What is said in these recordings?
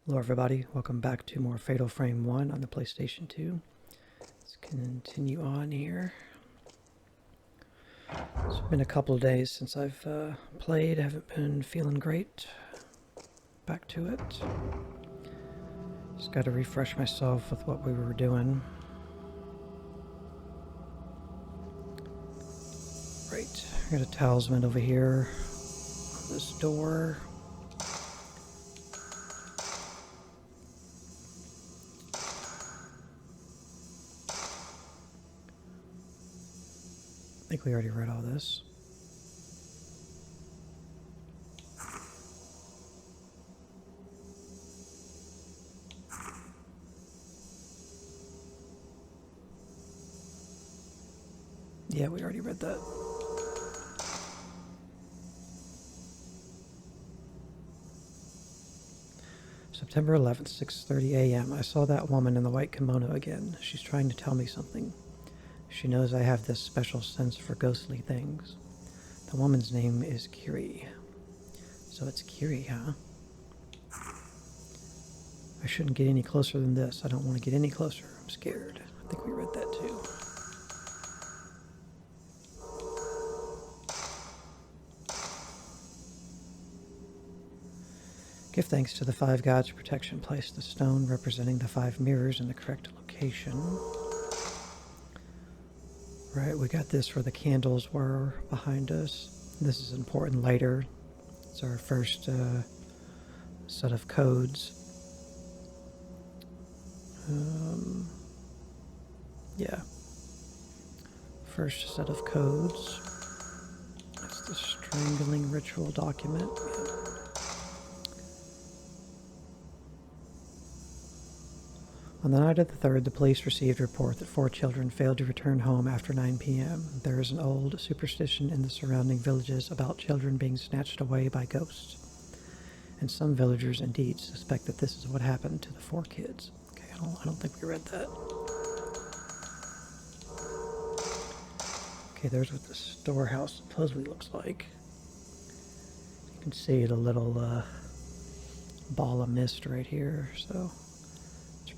Hello everybody, welcome back to more Fatal Frame 1 on the PlayStation 2. Let's continue on here. It's been a couple of days since I've played, I haven't been feeling great. Back to it. Just got to refresh myself with what we were doing. Right, I got a talisman over here on this door. I think we already read all this. Yeah, we already read that. September 11th, 6:30 a.m. I saw that woman in the white kimono again. She's trying to tell me something. She knows I have this special sense for ghostly things. The woman's name is Kiri. So it's Kiri, huh? I shouldn't get any closer than this. I don't want to get any closer. I'm scared. I think we read that too. Give thanks to the five gods' protection. Place the stone representing the five mirrors in the correct location. Right, we got this where the candles were behind us. This is important later. It's our first set of codes. Yeah. First set of codes. That's the strangling ritual document. Yeah. On the night of the 3rd, the police received a report that 4 children failed to return home after 9 p.m. There is an old superstition in the surrounding villages about children being snatched away by ghosts. And some villagers indeed suspect that this is what happened to the 4 kids. Okay, I don't think we read that. Okay, there's what the storehouse supposedly looks like. You can see the little ball of mist right here, so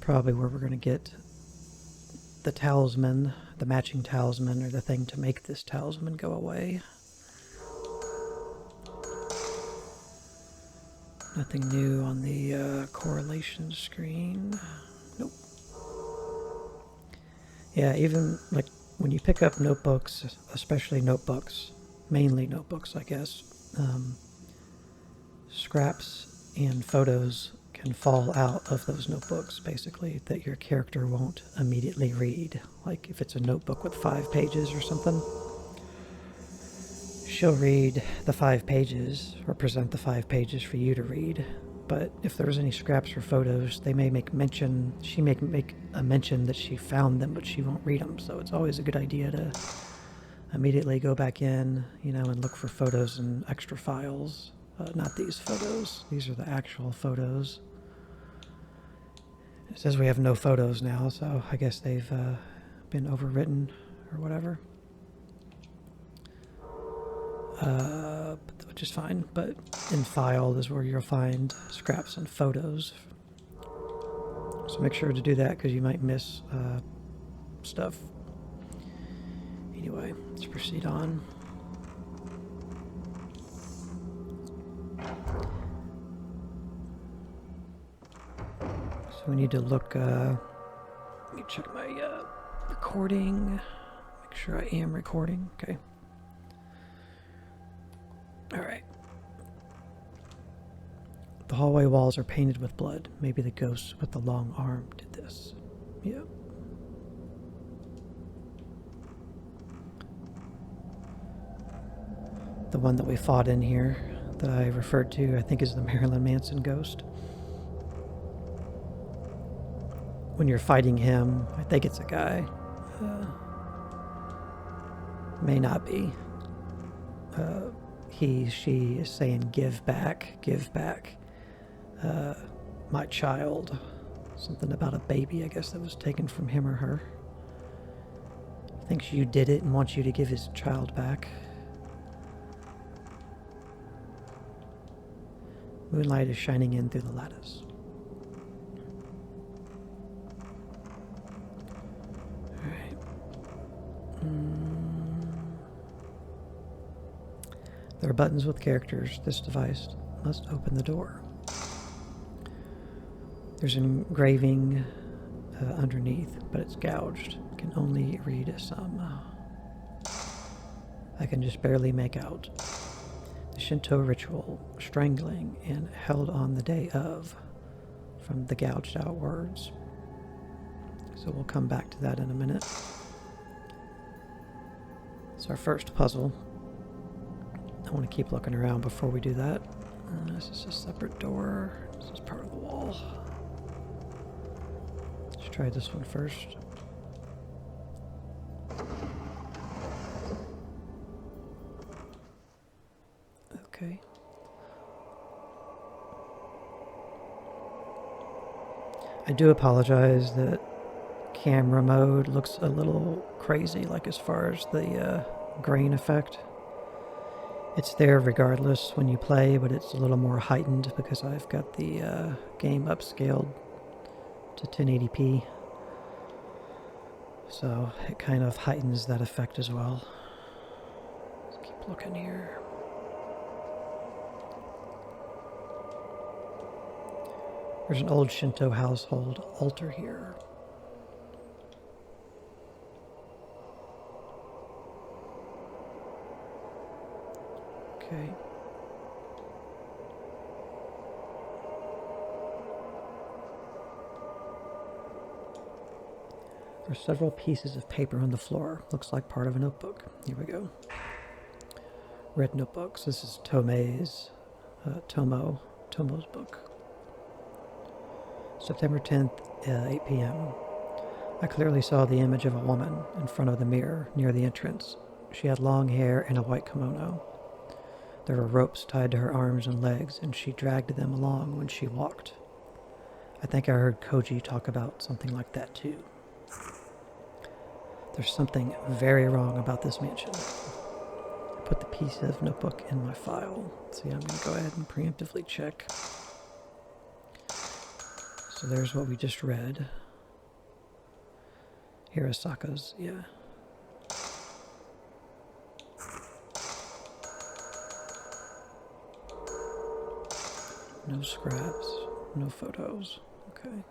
probably where we're going to get the talisman, the matching talisman, or the thing to make this talisman go away. Nothing new on the correlation screen. Nope. Yeah, even like when you pick up notebooks, especially notebooks, mainly notebooks, I guess, scraps and photos can fall out of those notebooks, basically, that your character won't immediately read. Like if it's a notebook with 5 pages or something, she'll read the 5 pages, represent the 5 pages for you to read. But if there's any scraps or photos, they may make mention, she may make a mention that she found them, but she won't read them. So it's always a good idea to immediately go back in, and look for photos and extra files. Not these photos. These are the actual photos. It says we have no photos now, so I guess they've been overwritten or whatever. Which is fine, but in file is where you'll find scraps and photos. So make sure to do that because you might miss stuff. Anyway, let's proceed on. So we need to look, let me check my recording, make sure I am recording, okay. Alright. The hallway walls are painted with blood. Maybe the ghost with the long arm did this. Yep. The one that we fought in here, that I referred to, I think is the Marilyn Manson ghost. When you're fighting him, I think it's a guy. May not be. She is saying, give back, my child. Something about a baby, I guess, that was taken from him or her. He thinks you did it and wants you to give his child back. Moonlight is shining in through the lattice. are buttons with characters. This device must open the door. There's an engraving underneath, but it's gouged. Can only read some. I can just barely make out. The Shinto ritual, strangling and held on the day of, from the gouged out words. So we'll come back to that in a minute. It's our first puzzle. I want to keep looking around before we do that. This is a separate door. This is part of the wall. Let's try this one first. Okay. I do apologize that camera mode looks a little crazy, like as far as the grain effect. It's there regardless when you play, but it's a little more heightened because I've got the game upscaled to 1080p. So it kind of heightens that effect as well. Let's keep looking here. There's an old Shinto household altar here. Okay. There's several pieces of paper on the floor. Looks like part of a notebook. Here we go. Red notebooks. This is Tomo's book. September 10th, 8 p.m. I clearly saw the image of a woman in front of the mirror near the entrance. She had long hair and a white kimono. There were ropes tied to her arms and legs, and she dragged them along when she walked. I think I heard Koji talk about something like that too. There's something very wrong about this mansion. I put the piece of notebook in my file. See, I'm going to go ahead and preemptively check. So there's what we just read. Hirosaka's, yeah. No scraps, no photos. Okay.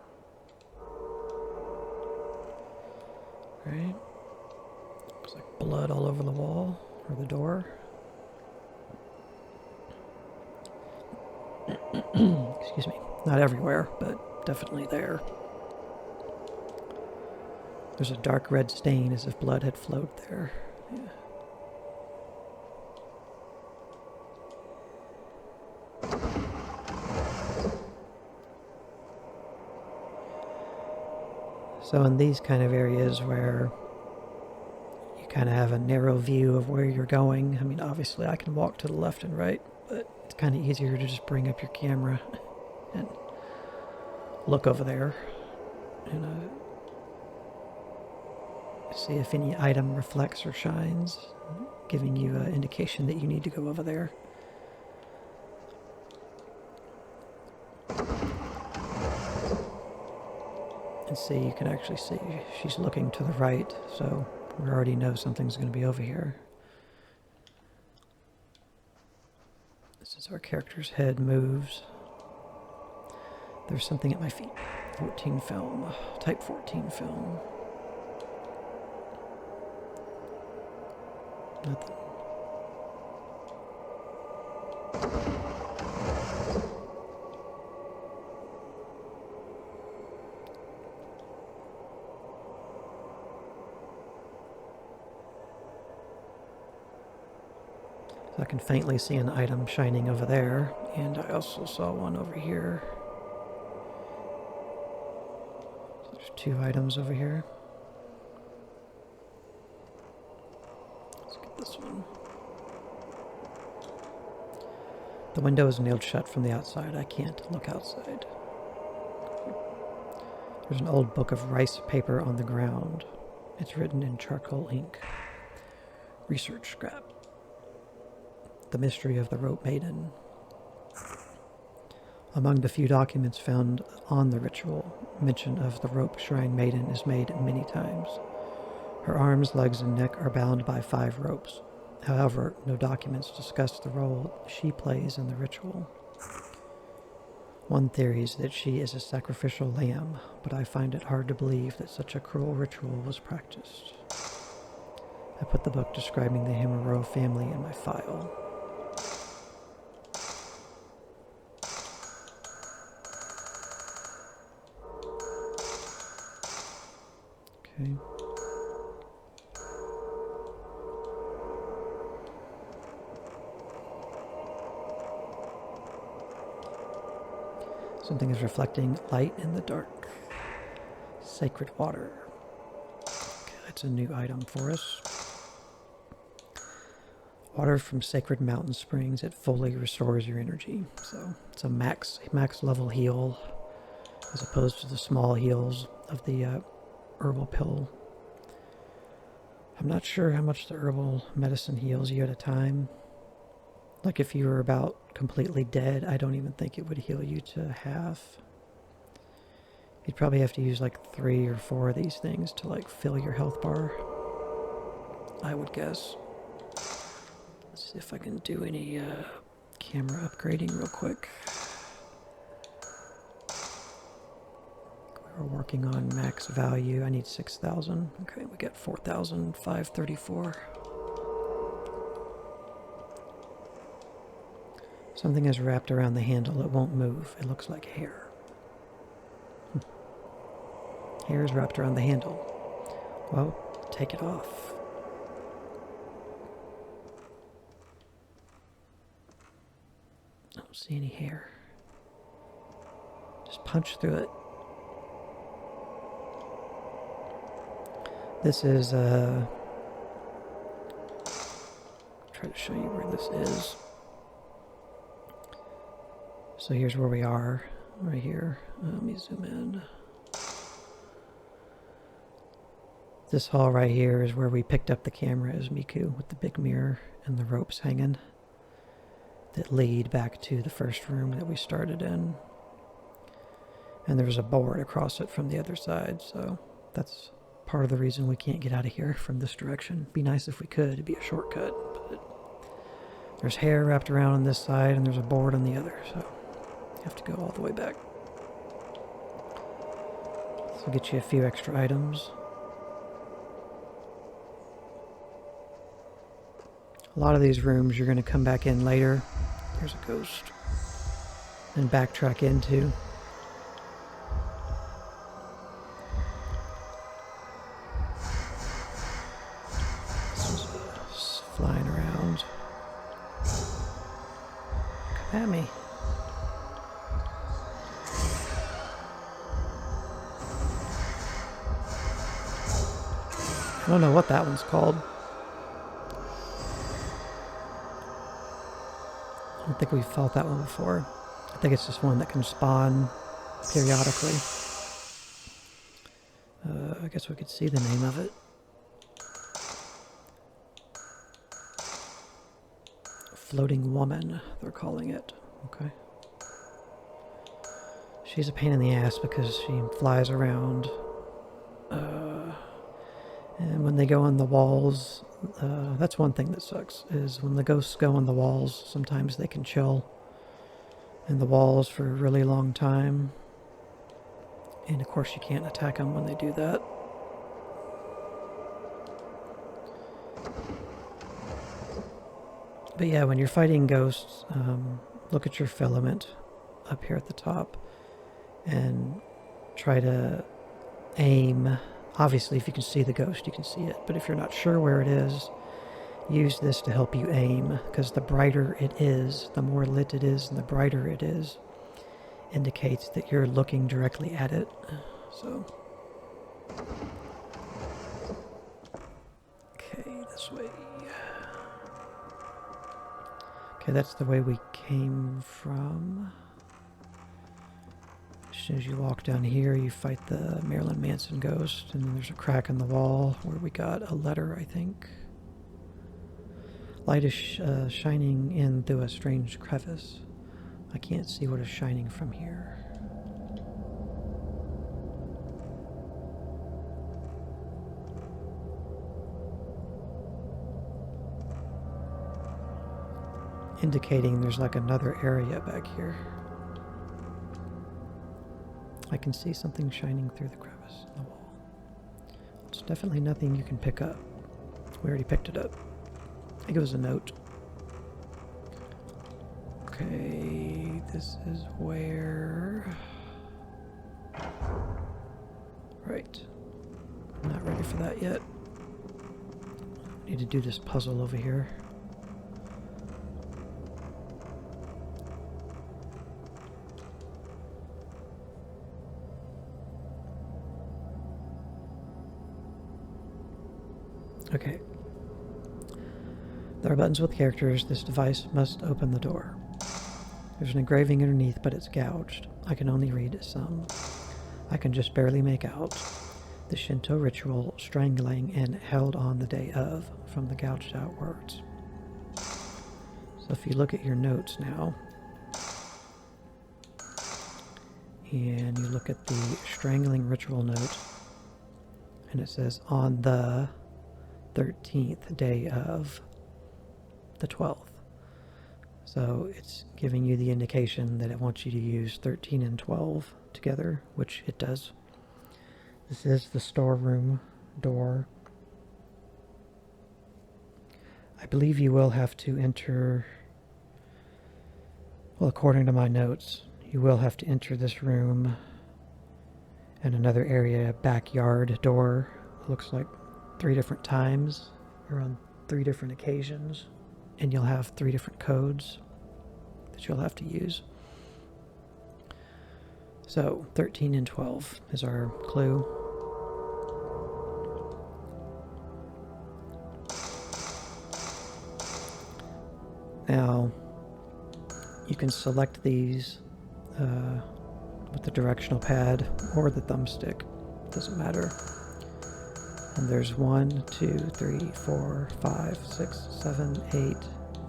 Right. Looks like blood all over the wall or the door. Excuse me. Not everywhere, but definitely there. There's a dark red stain as if blood had flowed there. Yeah. So in these kind of areas where you kind of have a narrow view of where you're going, I mean, obviously I can walk to the left and right, but it's kind of easier to just bring up your camera and look over there and see if any item reflects or shines, giving you an indication that you need to go over there. And see, you can actually see she's looking to the right, so we already know something's going to be over here. This is our character's head moves. There's something at my feet. 14 film, type 14 film. Nothing. So I can faintly see an item shining over there, and I also saw one over here. So there's two items over here. Let's get this one. The window is nailed shut from the outside. I can't look outside. There's an old book of rice paper on the ground. It's written in charcoal ink. Research scrap. The mystery of the rope maiden. Among the few documents found on the ritual, mention of the rope shrine maiden is made many times. Her arms, legs, and neck are bound by 5 ropes. However, no documents discuss the role she plays in the ritual. One theory is that she is a sacrificial lamb, but I find it hard to believe that such a cruel ritual was practiced. I put the book describing the Himuro family in my file. Okay. Something is reflecting light in the dark. Sacred water. Okay, that's a new item for us. Water from sacred mountain springs. It fully restores your energy. So it's a max level heal, as opposed to the small heals of the herbal pill. I'm not sure how much the herbal medicine heals you at a time. Like if you were about completely dead, I don't even think it would heal you to half. You'd probably have to use like 3 or 4 of these things to like fill your health bar, I would guess. Let's see if I can do any camera upgrading real quick. We're working on max value. I need 6,000. Okay, we got 4,534. Something is wrapped around the handle. It won't move. It looks like hair. Hair is wrapped around the handle. Well, take it off. I don't see any hair. Just punch through it. This is, try to show you where this is. So here's where we are, right here. Let me zoom in. This hall right here is where we picked up the camera as Miku, with the big mirror and the ropes hanging that lead back to the first room that we started in. And there's a board across it from the other side, so that's part of the reason we can't get out of here from this direction. It'd be nice if we could. It'd be a shortcut, but there's hair wrapped around on this side and there's a board on the other, so you have to go all the way back. This will get you a few extra items. A lot of these rooms you're going to come back in later. There's a ghost. And backtrack into. This is flying around. Come at me. I don't know what that one's called. I don't think we've fought that one before. I think it's just one that can spawn periodically. I guess we could see the name of it. Floating woman, they're calling it. Okay. She's a pain in the ass because she flies around. And when they go on the walls, that's one thing that sucks, is when the ghosts go on the walls, sometimes they can chill in the walls for a really long time. And of course you can't attack them when they do that. But yeah, when you're fighting ghosts, look at your filament up here at the top and try to aim. Obviously, if you can see the ghost, you can see it. But if you're not sure where it is, use this to help you aim. Because the brighter it is, the more lit it is, and the brighter it is, indicates that you're looking directly at it. So, okay, this way. Okay, that's the way we came from. As soon as you walk down here, you fight the Marilyn Manson ghost, and then there's a crack in the wall where we got a letter, I think. Light is shining in through a strange crevice. I can't see what is shining from here. indicating there's like another area back here. I can see something shining through the crevice in the wall. It's definitely nothing you can pick up. We already picked it up. I think it was a note. Okay, this is where... Right. I'm not ready for that yet. Need to do this puzzle over here. Okay. There are buttons with characters. This device must open the door. There's an engraving underneath, but it's gouged. I can only read some. I can just barely make out. The Shinto ritual, strangling and held on the day of, from the gouged out words. So if you look at your notes now, and you look at the strangling ritual note, and it says on the 13th day of the 12th. So it's giving you the indication that it wants you to use 13 and 12 together, which it does. This is the storeroom door. I believe you will have to enter, well, according to my notes, you will have to enter this room and another area, backyard door. Looks like 3 different times or on 3 different occasions, and you'll have 3 different codes that you'll have to use. So 13 and 12 is our clue. Now you can select these with the directional pad or the thumbstick, doesn't matter. And there's 1, 2, 3, 4, 5, 6, 7, 8,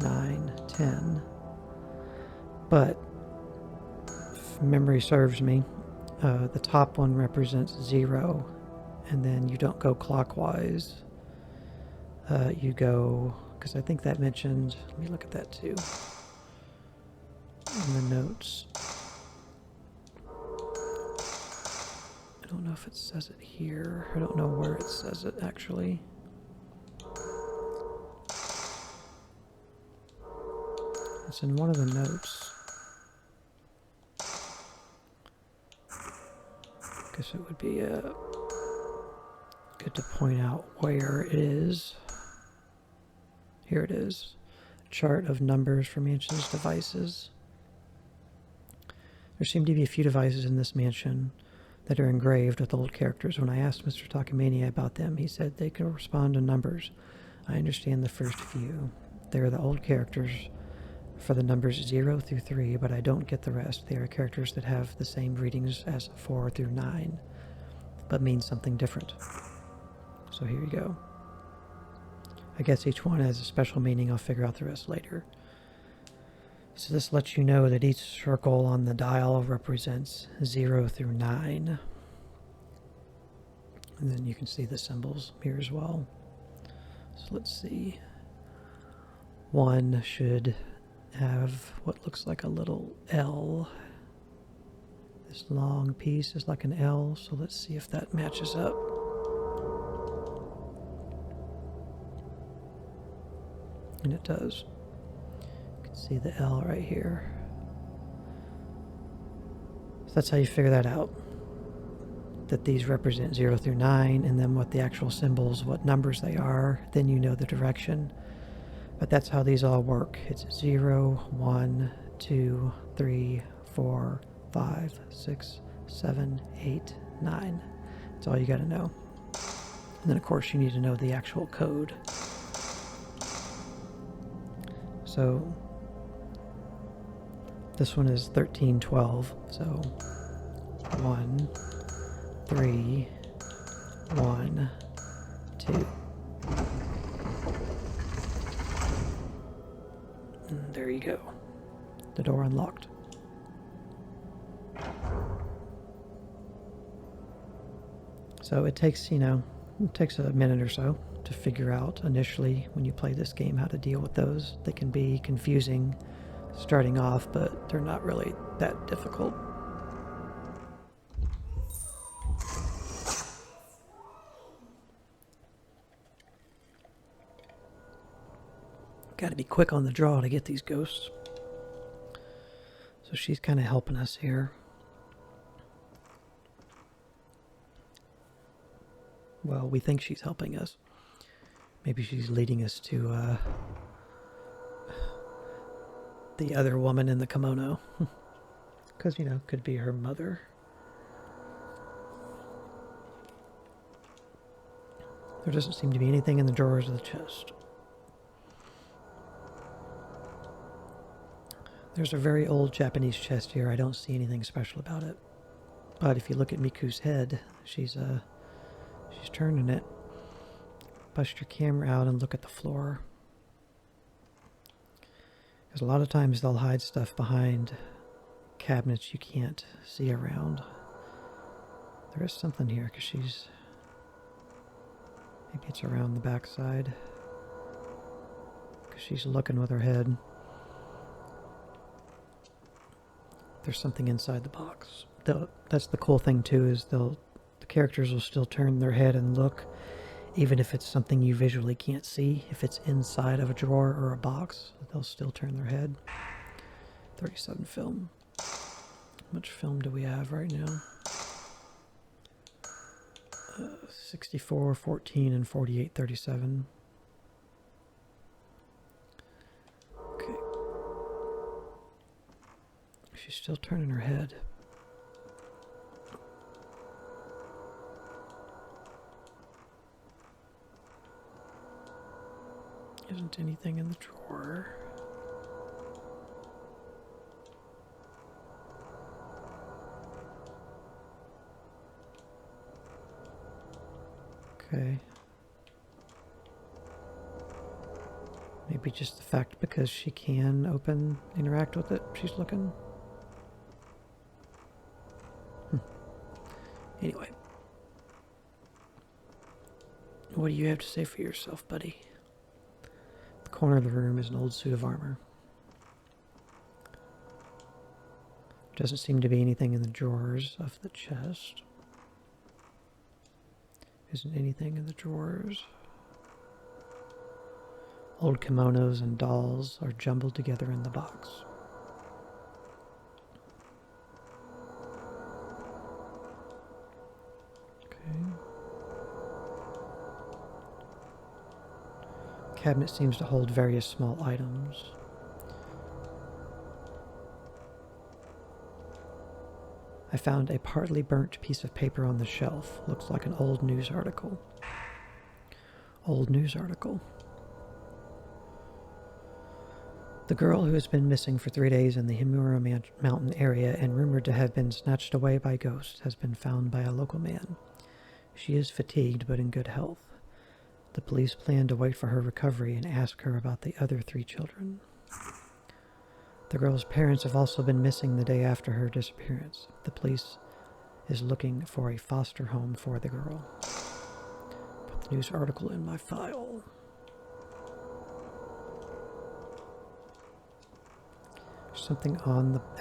9, 10. But if memory serves me, the top one represents 0, and then you don't go clockwise. You go, because I think that mentioned, let me look at that too, in the notes. I don't know if it says it here. I don't know where it says it actually. It's in one of the notes. Guess it would be good to point out where it is. Here it is. Chart of numbers for mansion's devices. There seem to be a few devices in this mansion that are engraved with old characters. When I asked Mr. Takamania about them, he said they correspond to numbers. I understand the first few. They are the old characters for the numbers 0 through 3, but I don't get the rest. They are characters that have the same readings as 4 through 9, but mean something different. So here you go. I guess each one has a special meaning. I'll figure out the rest later. So this lets you know that each circle on the dial represents 0 through 9. And then you can see the symbols here as well. So let's see. 1 should have what looks like a little L. This long piece is like an L, so let's see if that matches up. And it does. You can see the L right here. So that's how you figure that out. That these represent 0 through 9, and then what the actual symbols, what numbers they are, then you know the direction. But that's how these all work. It's 0, 1, 2, 3, 4, 5, 6, 7, 8, 9. That's all you got to know. And then, of course, you need to know the actual code. So this one is 1312. So 1, 3, 1, 2. And there you go. The door unlocked. So it takes, It takes a minute or so to figure out initially when you play this game how to deal with those. They can be confusing starting off, but they're not really that difficult. Got to be quick on the draw to get these ghosts. So she's kind of helping us here. Well, we think she's helping us. Maybe she's leading us to the other woman in the kimono. Because, you know, could be her mother. There doesn't seem to be anything in the drawers of the chest. There's a very old Japanese chest here. I don't see anything special about it. But if you look at Miku's head, she's turning it. Bust your camera out and look at the floor. Because a lot of times they'll hide stuff behind cabinets you can't see around. There is something here because she's... Maybe it's around the backside. Because she's looking with her head. There's something inside the box. That's the cool thing too, is the characters will still turn their head and look, even if it's something you visually can't see. If it's inside of a drawer or a box, they'll still turn their head. 37 film. How much film do we have right now? 64, 14, and 48, 37. Okay. She's still turning her head. Isn't anything in the drawer. Okay. Maybe just the fact because she can interact with it, she's looking. Anyway. What do you have to say for yourself, buddy? The corner of the room is an old suit of armor. Doesn't seem to be anything in the drawers of the chest. Isn't anything in the drawers. Old kimonos and dolls are jumbled together in the box. Okay. Cabinet seems to hold various small items. I found a partly burnt piece of paper on the shelf. Looks like an old news article. Old news article. The girl who has been missing for 3 days in the Himura mountain area and rumored to have been snatched away by ghosts has been found by a local man. She is fatigued but in good health. The police plan to wait for her recovery and ask her about the other 3 children. The girl's parents have also been missing the day after her disappearance. The police is looking for a foster home for the girl. Put the news article in my file. There's something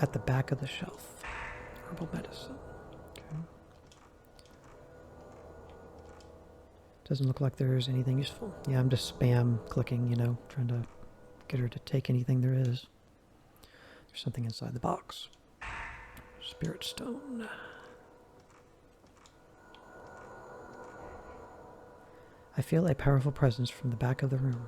at the back of the shelf. Herbal medicine. Okay. Doesn't look like there's anything useful. Yeah, I'm just spam clicking, you know, trying to get her to take anything there is. There's something inside the box. Spirit stone. I feel a powerful presence from the back of the room.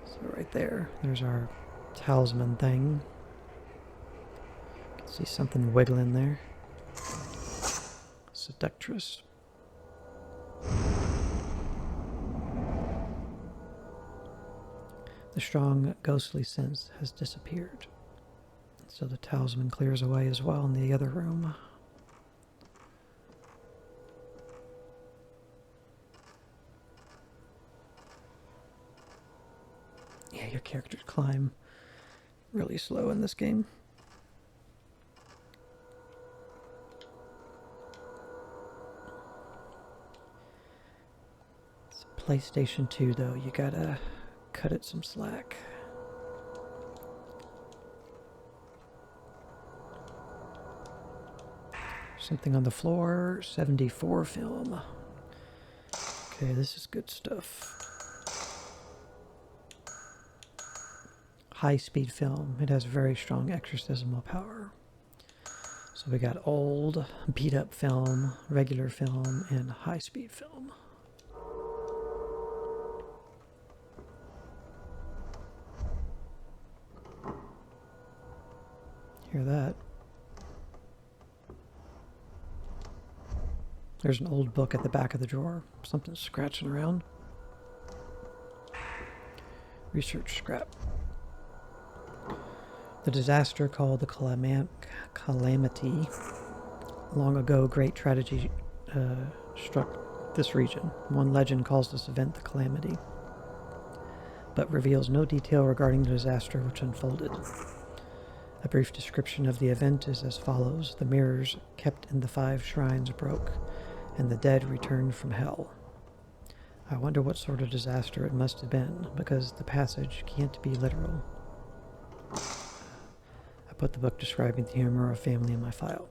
So right there, there's our talisman thing. You can see something wiggling there. Seductress. The strong ghostly sense has disappeared. So the talisman clears away as well in the other room. Yeah, your characters climb really slow in this game. PlayStation 2, though, you gotta cut it some slack. Something on the floor, 74 film. Okay, this is good stuff. High-speed film. It has very strong exorcismal power. So we got old, beat-up film, regular film, and high-speed film. Hear that? There's an old book at the back of the drawer. Something's scratching around. Research scrap. The disaster called the Calamity. Long ago, great tragedy struck this region. One legend calls this event the Calamity, but reveals no detail regarding the disaster which unfolded. A brief description of the event is as follows. The mirrors kept in the 5 shrines broke, and the dead returned from hell. I wonder what sort of disaster it must have been, because the passage can't be literal. I put the book describing the humor of family in my file.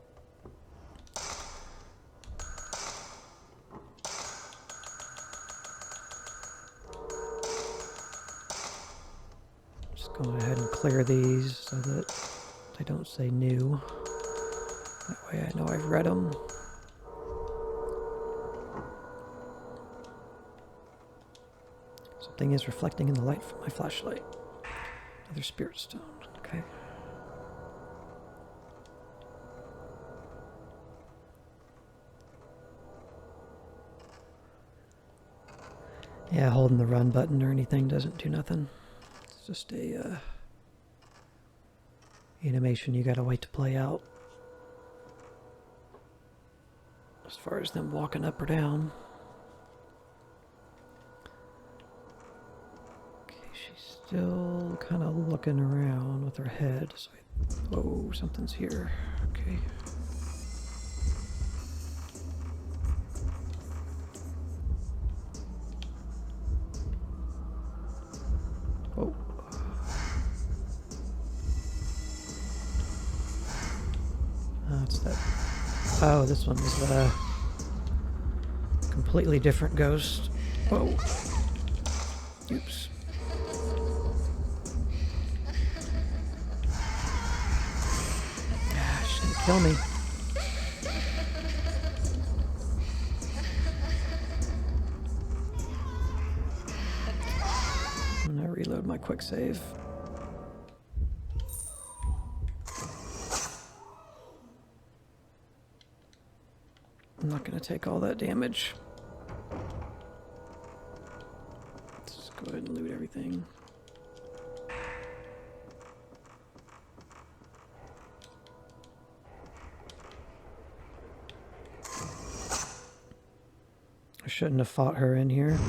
Just go ahead and clear these so that they don't say new. That way I know I've read them. Something is reflecting in the light from my flashlight. Another spirit stone. Okay. Yeah, holding the run button or anything doesn't do nothing. It's just a animation you gotta wait to play out. As far as them walking up or down. Okay, she's still kind of looking around with her head. So whoa, something's here. Okay. Oh. It's that. Oh, this one is a completely different ghost. Whoa. Oops. Ah, she didn't kill me. I'm gonna reload my quick save. I'm not going to take all that damage. Let's just go ahead and loot everything. I shouldn't have fought her in here.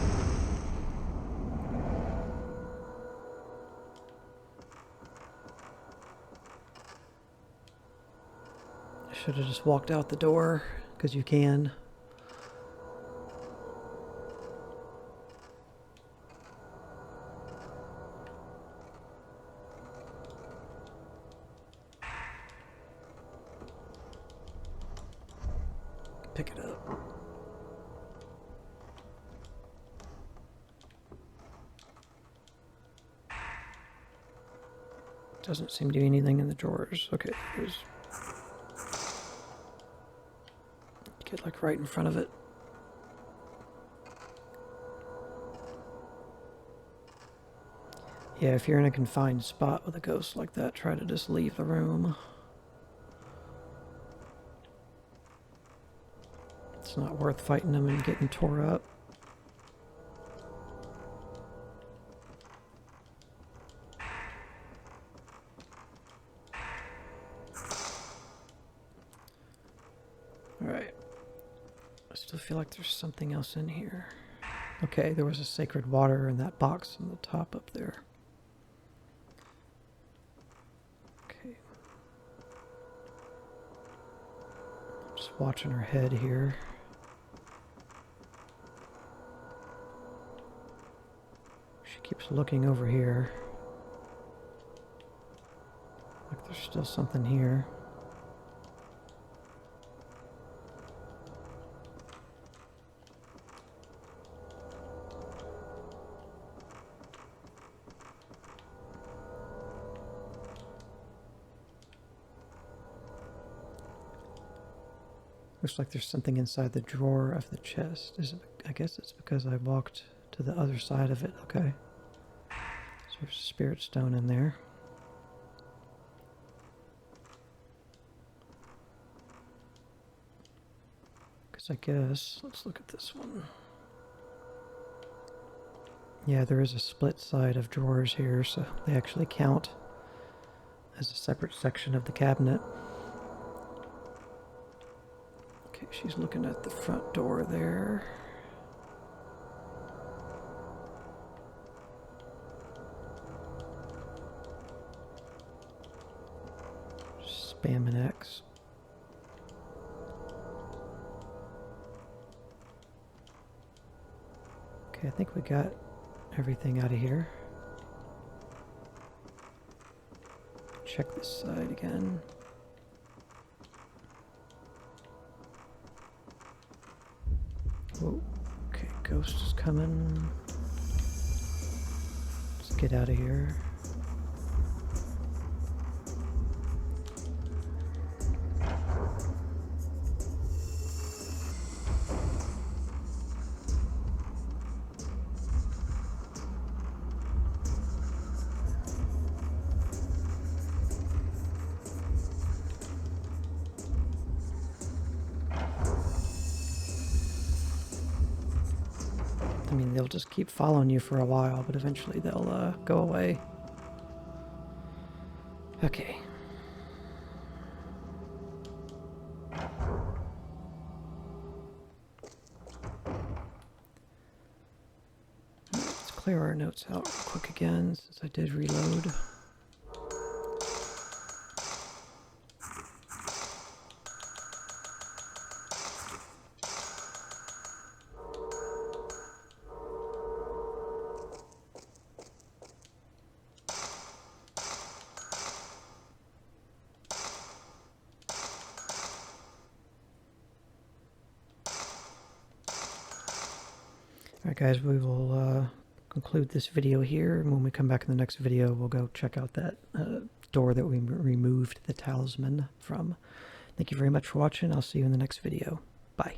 I should have just walked out the door. Because you can. Pick it up. Doesn't seem to be anything in the drawers. Okay, here's... Get like right in front of it. Yeah, if you're in a confined spot with a ghost like that, try to just leave the room. It's not worth fighting them and getting tore up. Alright. I still feel like there's something else in here. Okay, there was a sacred water in that box on the top up there. Okay. Just watching her head here. Just looking over here. Like there's still something here. Looks like there's something inside the drawer of the chest. I guess it's because I walked to the other side of it. Okay. So there's a spirit stone in there. I guess, let's look at this one. Yeah, there is a split side of drawers here, so they actually count as a separate section of the cabinet. Okay, she's looking at the front door there. Spamming X. Okay, I think we got everything out of here. Check this side again. Whoa. Okay, ghost is coming. Let's get out of here. I mean, they'll just keep following you for a while, but eventually they'll go away. Okay. Let's clear our notes out real quick again, since I did reload. Alright guys, we will conclude this video here, and when we come back in the next video we'll go check out that door that we removed the talisman from. Thank you very much for watching. I'll see you in the next video. Bye.